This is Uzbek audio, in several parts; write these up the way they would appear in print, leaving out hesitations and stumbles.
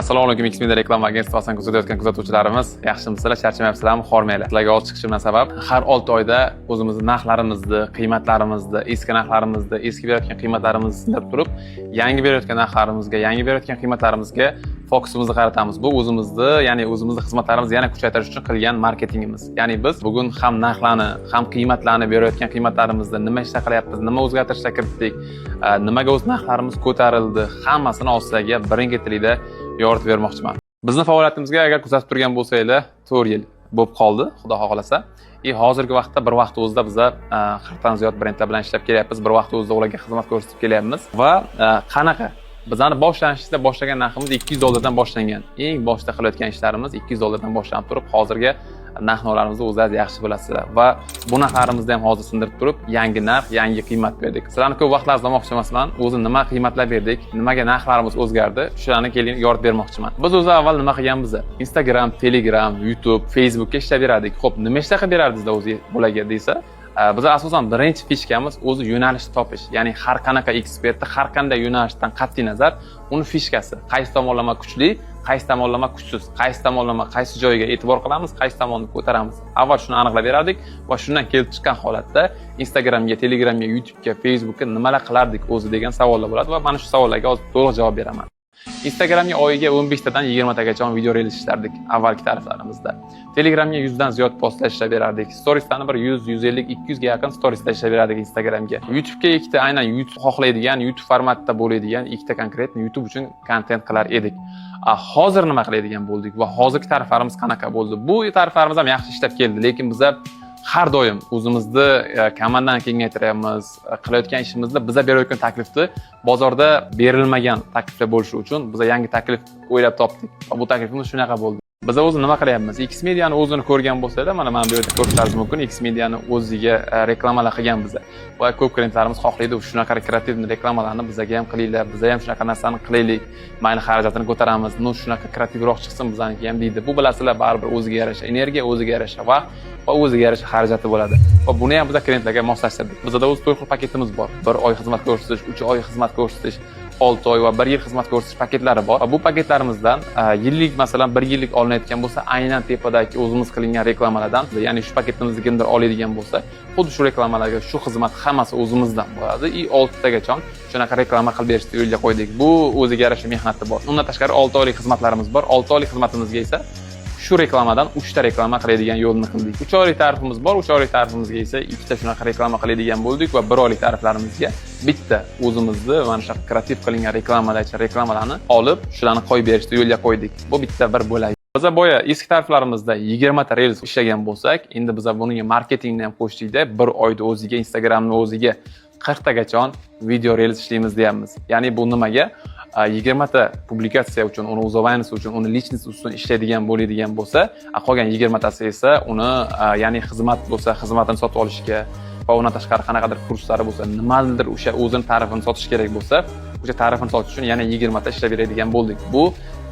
Assalomu alaykum, Xmedia reklama agentsiyasidan kuzatayotgan kuzatuvchilarimiz, yaxshimisizlar, charchamayapsizlarmi? Xormanglar. Sizlarga olib chiqishimdan sabab har 6 oyda o'zimizni narxlarimizni, qiymatlarimizni, eski narxlarimizni, eski berayotgan qiymatlarimizni sindirib turib, yangi berayotgan narxlarimizga, yangi berayotgan qiymatlarimizga fokusimizni qaratamiz. Bu o'zimizni, ya'ni o'zimizni xizmatlarimizni yana kuchaytirish uchun qilgan marketingimiz. Ya'ni biz bugun ham narxlarni, ham qiymatlarni berayotgan qiymatlarimizni nima ishlar qilyapmiz, nima o'zgartirishlar kiritdik, nimaga o'z narxlarimiz ko'tarildi, hammasini ostiga birin-ketirlikda yoritib bermoqchiman. Bizni faoliyatimizga agar kuzatib turgan bo'lsanglar, 4 yil bo'lib qoldi, xudo xohlasa. Hozirgi vaqtda bir vaqt o'zida biz 40 dan ziyod brendlar bilan ishlab kelyapmiz, bir vaqt o'zida ularga xizmat ko'rsatib kelyapmiz va qanaqa bizani boshlanishda boshlagan narximiz $200 dan boshlangan. Eng boshda qilayotgan ishlarimiz $200 dan boshlanib turib, hozirga narxlarimizni o'zingiz yaxshi bilasizlar va bu narxlarimizni ham hozir sindirib turib, yangi narx, yangi qiymat berdik. Sizlarni ko'p vaqtlaringizni olmoqchi emasman. O'zi nima qiymatlar berdik, nimaga narxlarimiz o'zgardi, shularni keling yoritib bermoqchiman. Biz o'zi avval nima qilganmiz? Instagram, Telegram, YouTube, Facebookga ishlab berardik. Xo'p, nima ishlar qilib berardingiz o'zi bularga desa? Biz asosan birinchi fishkamiz o'zi yo'nalish topish. Ya'ni har qanaqa ekspertni har qanday yo'nalishdan qat'iy nazar uni fishkasi. Qaysi tomonlama kuchli, qaysi tomonlama kuchsiz, qaysi tomonlama qaysi joyiga e'tibor qilamiz, qaysi tomonni ko'taramiz. Avval shuni aniqlab berardik va shundan kelib chiqqan holatda Instagramga, Telegramga, YouTube'ga, Facebook'ga nimalar qilardik o'zi degan savollar bo'ladi va mana shu savollarga hozir to'liq javob beraman. Instagramga oyiga 15 tadan 20 tagacha video reel ishlardik avvalgi tariflarimizda. Telegramga 100 dan ziyod postlar ishlab berardik. Storieslarni bir 100, 150, 200 ga yaqin storieslar ishlab berardik Instagramga. YouTube'ga ikkita aynan YouTube xohlaydigan, YouTube formatda bo'ladigan ikkita konkret YouTube uchun kontent qilar edik. Hozir nima qiladigan bo'ldik va hozirgi tariflarimiz qanaqa bo'ldi? Bu tariflarimiz ham yaxshi ishlab keldi, lekin bizlar har doim o'zimizni komandani kengaytiryapmiz, qilayotgan ishimizda biza berayotgan taklifni bozorda berilmagan takliflar bo'lishi uchun biz yangi taklif o'ylab topdik va bu taklifimiz shunaqa bo'ldi. Biz o'zi nima qilyapmiz? Xmedia'ni o'zini ko'rgan bo'lsanglar, mana bu yerda ko'rishlaringiz mumkin. Xmedia'ni o'ziga reklamalar qilgan biz. Va ko'p klientlarimiz xohlaydi, shunaqa kreativ reklamalarni bizga ham qilinglar, biz ham shunaqa narsani qilaylik. Mayli xarajatini ko'taramiz, shunaqa kreativroq chiqsin bizaniki ham deydi. Bu bilasizlar, baribir o'ziga yarasha energiya, o'ziga yarasha vaqt va o'ziga yarasha xarajati bo'ladi. Va buni ham biz klientlarga moslashtirdik. Bizda o'z 4 xil paketimiz bor. 1 oy xizmat ko'rsatish, 3 oy xizmat ko'rsatish, 6 oy va 1 yil xizmat ko'rsatish paketlari bor. Bu paketlarimizdan yillik, masalan, 1 yillik olinayotgan bo'lsa, aynan tepadagi o'zimiz qilingan reklamalardan, ya'ni shu paketimizni kimdir oladigan bo'lsa, xuddi shu reklamalarga shu xizmat hammasi o'zimizdan bo'ladi. 6 tagacha shunaqa reklama qilib berishni yo'lga qo'ydik. Bu o'ziga yarasha mehnati bor. Undan tashqari 6 oylik xizmatlarimiz bor. 6 oylik xizmatimizga esa shu reklamadan 3 ta reklama qiladigan yo'lni qildik. 3 oylik tarifimiz bor. 3 oylik tarifimizga esa 2 ta shunaqa reklama qiladigan bo'ldik va 1 oylik tariflarimizga bitta o'zimizni mana shu kreativ qilingan reklamalarni olib, shularni qo'yib berishni yo'lga qo'ydik. Bu bitta bir bo'lak. Biz boya eski tariflarimizda 20 ta reels ishlagan bo'lsak, endi biz buning marketingni ham qo'shdikda 1 oyda o'ziga Instagramni o'ziga 40 tagacha video reels ishlaymiz deyapmiz. Ya'ni bu nimaga? 20 ta publikatsiya uchun, uni uzovaynisi uchun, uni lichnis uchun ishlaydigan bo'lsa, qolgan 20 tasi esa uni, ya'ni xizmat bo'lsa, xizmatini sotib olishga va undan tashqari qanaqadir kurslari bo'lsa, nimadir o'sha o'zini tarifini sotish kerak bo'lsa, o'sha tarifini sotish uchun yana 20 ta ishlab beradigan bo'ldik. Bu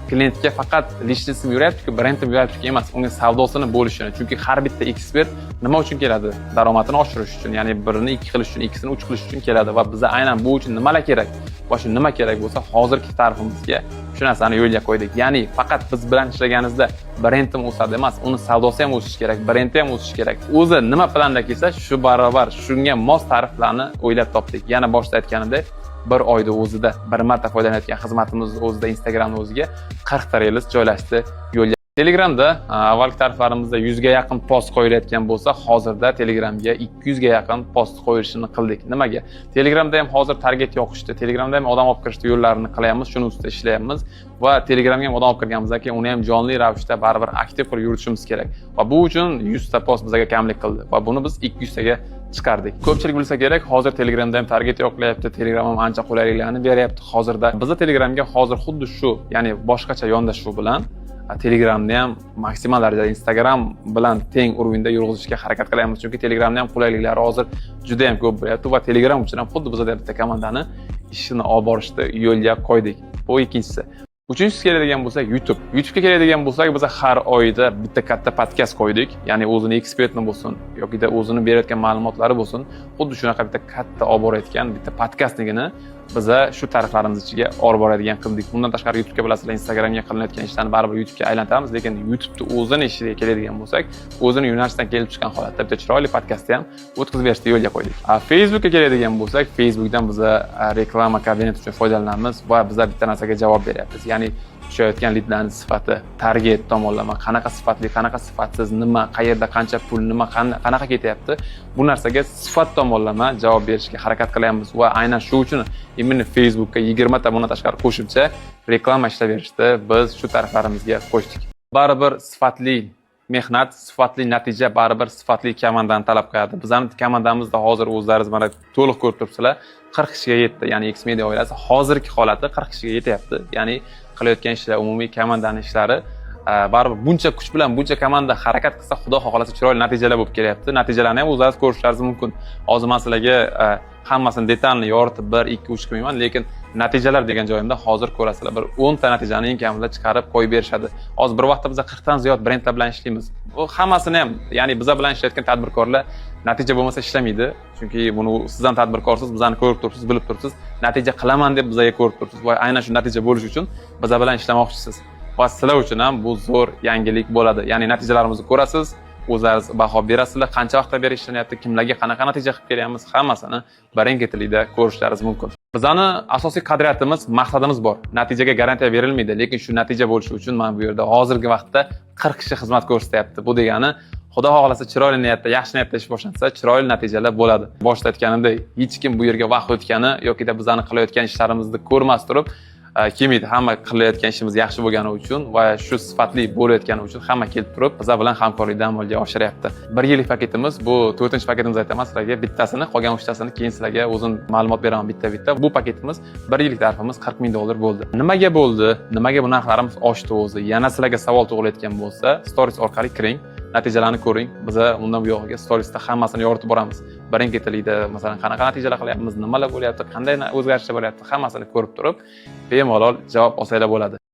klientga faqat lichnisim yurayapti-ku, brendim yurayapti emas, unga savdosini bo'lishini. Chunki har bitta ekspert nima uchun keladi? Daromadini oshirish uchun, ya'ni birini 2 qilish uchun, ikkisini 3 qilish uchun keladi va bizga aynan bu uchun nimalar kerak? Va shu nima kerak bo'lsa, hozirgi tarifimizga shu narsani yo'lga qo'ydik. Ya'ni faqat biz bilan ishlaganingizda brendim o'sadi emas, uni savdosi ham o'sishi kerak, brendi ham o'sishi kerak. O'zi nima planda kelsa, shu barobar shunga mos tariflarni o'ylab topdik. Yana boshda aytganimdek, 1 oyda o'zida bir marta foydalanayotgan xizmatimiz o'zida Instagramni o'ziga 40 ta reels joylashdi yo'lga. Telegramda avvalgi tariflarimizda 100 ga yaqin post qo'yilayotgan bo'lsa, hozirda Telegramga 200 ga yaqin post qo'yishini qildik. Nimaga? Telegramda ham hozir target yoqishdi. Telegramda ham odam olib kirishni yo'llarini qilyapmiz, shuni ustida ishlayapmiz va Telegramga ham odam olib kirganimizdan keyin uni ham jonli ravishda baribir aktiv qilib yuritishimiz kerak. Va bu uchun 100 ta post bizga kamlik qildi va buni biz 200 taga chiqardik. Ko'pchilik bilsa kerak, hozir Telegramda ham target yo'qlayapti, Telegram ham ancha qulayliklarni beryapti hozirda. Bizda Telegramga hozir xuddi shu, ya'ni boshqacha yondashuv bilan Telegramni ham maksimal darajada Instagram bilan teng o'rinda yurg'izishga harakat qilyapmiz. Chunki Telegramning ham qulayliklari hozir juda ham ko'p bo'lyapti va Telegram uchun ham xuddi bizda bitta komandani ishini olib borishni yo'lga qo'ydik. Bu ikkinchisi. Uchinchisi keladigan bo'lsa YouTube. YouTube'ga keladigan bo'lsak, biz har oyda bitta katta podkast qo'ydik. Ya'ni o'zini ekspertni bo'lsin yoki o'zini berayotgan ma'lumotlari bo'lsin, xuddi shunaqa bitta katta olib borayotgan bitta podkastligini biza shu tariflarimiz ichiga olib boradigan qildik. Bundan tashqari YouTube'ga bilasizlar, Instagramga qilinayotgan ishlarni baribir YouTube'ga aylantiramiz, lekin YouTube'ni o'zini ishiga keladigan bo'lsak, o'zini yo'nalishdan kelib chiqqan holatda bitta chiroyli podkastni ham o'tkazib berishni yo'lga qo'ydik. Facebook'ga keladigan bo'lsak, Facebook'dan biza reklama kabineti uchun foydalanamiz va biza bitta narsaga javob beryapmiz. Ya'ni tushayotgan lidlarning sifati, target tomonlama, qanaqa sifatli, qanaqa sifatsiz, nima, qayerda qancha pul, nima, qanaqa ketyapti, bu narsaga sifat tomonlama javob berishga harakat qilyapmiz va aynan shu uchun imенно Facebook'ga 20 ta bundan tashqari qo'shimcha reklama ishlab berishdi. Biz shu taraflarimizga qo'shdik. Baribir sifatli mehnat, sifatli natija baribir sifatli komandani talab qiladi. Bizning komandamizda hozir o'zlaringiz mana to'liq ko'rib turibsizlar, 40 kishiga yetdi. Ya'ni X-Media oilasi hozirgi holati 40 kishiga yetyapti. Ya'ni qilayotgan ishlar, umumiy komandaning ishlari baribir buncha kuch bilan, buncha komanda harakat qilsa, xudo xohlasa chiroyli natijalar bo'lib kelyapti. Natijalarni ham o'zingiz ko'rishlaringiz mumkin. Hozir men sizlarga hammasini detalni yoritib 1, 2, 3 qilmayman, lekin natijalar degan joyimda hozir ko'rasizlar, bir 10 ta natijani eng kamida chiqarib qo'yib berishadi. Hozir bir vaqtda biz 40 dan ziyod brendlar bilan ishlaymiz. Bu hammasini ham, ya'ni biz bilan ishlayotgan tadbirkorlar natija bo'lmasa ishlamaydi. Chunki buni siz ham tadbirkorsiz, bizani ko'rib turibsiz, bilib turibsiz. Natija qilaman deb bizga ko'rib turibsiz va aynan shu natija bo'lish uchun biz bilan ishlamoqchisiz. Va sizlar uchun ham bu zo'r yangilik bo'ladi. Ya'ni natijalarimizni ko'rasiz, o'zingiz baho berasizlar, qancha vaqtdan beri ishlanayapti, kimlarga qanaqa natija qilib kelyapmiz, hammasini birin-ketirlikda ko'rishlaringiz mumkin. Bizning asosiy qadriyatimiz, maqsadimiz bor. Natijaga garantiya berilmaydi, lekin shu natija bo'lishi uchun men bu yerda hozirgi vaqtda 40 kishi xizmat ko'rsatyapti. Bu degani Xudo xohlasa chiroyli niyatda, yaxshi niyatda ish boshlansa, chiroyli natijalar bo'ladi. Boshda aytganimdek, hech kim bu yerga vaqt o'tgani yoki bizning qilayotgan ishlarimizni ko'rmas turib kelmaydi. Hamma qilayotgan ishimiz yaxshi bo'lgani uchun va shu sifatli bo'layotgani uchun hamma kelib turib, bizlar bilan hamkorlikni amalga oshiryapti. 1 yillik paketimiz, bu 4-paketimiz aytaman sizlarga, bittasini, qolgan 3tasini keyin sizlarga o'zim ma'lumot beraman bitta-bitta. Bu paketimiz 1 yillik tarifimiz $40,000 bo'ldi. Nimaga bo'ldi? Nimaga bu narxlarimiz oshdi o'zi? Yana sizlarga savol tug'ilayotgan bo'lsa, stories orqali kiring, natijalarni ko'ring. Biz undan bu yog'iga storiesda hammasini yoritib boramiz. Birin-ketirlikda masalan qanaqa natijalar qilyapmiz, nimalar bo'lyapti, qanday o'zgarishlar bo'lyapti, hammasini ko'rib turib, bemalol javob olsanglar bo'ladi.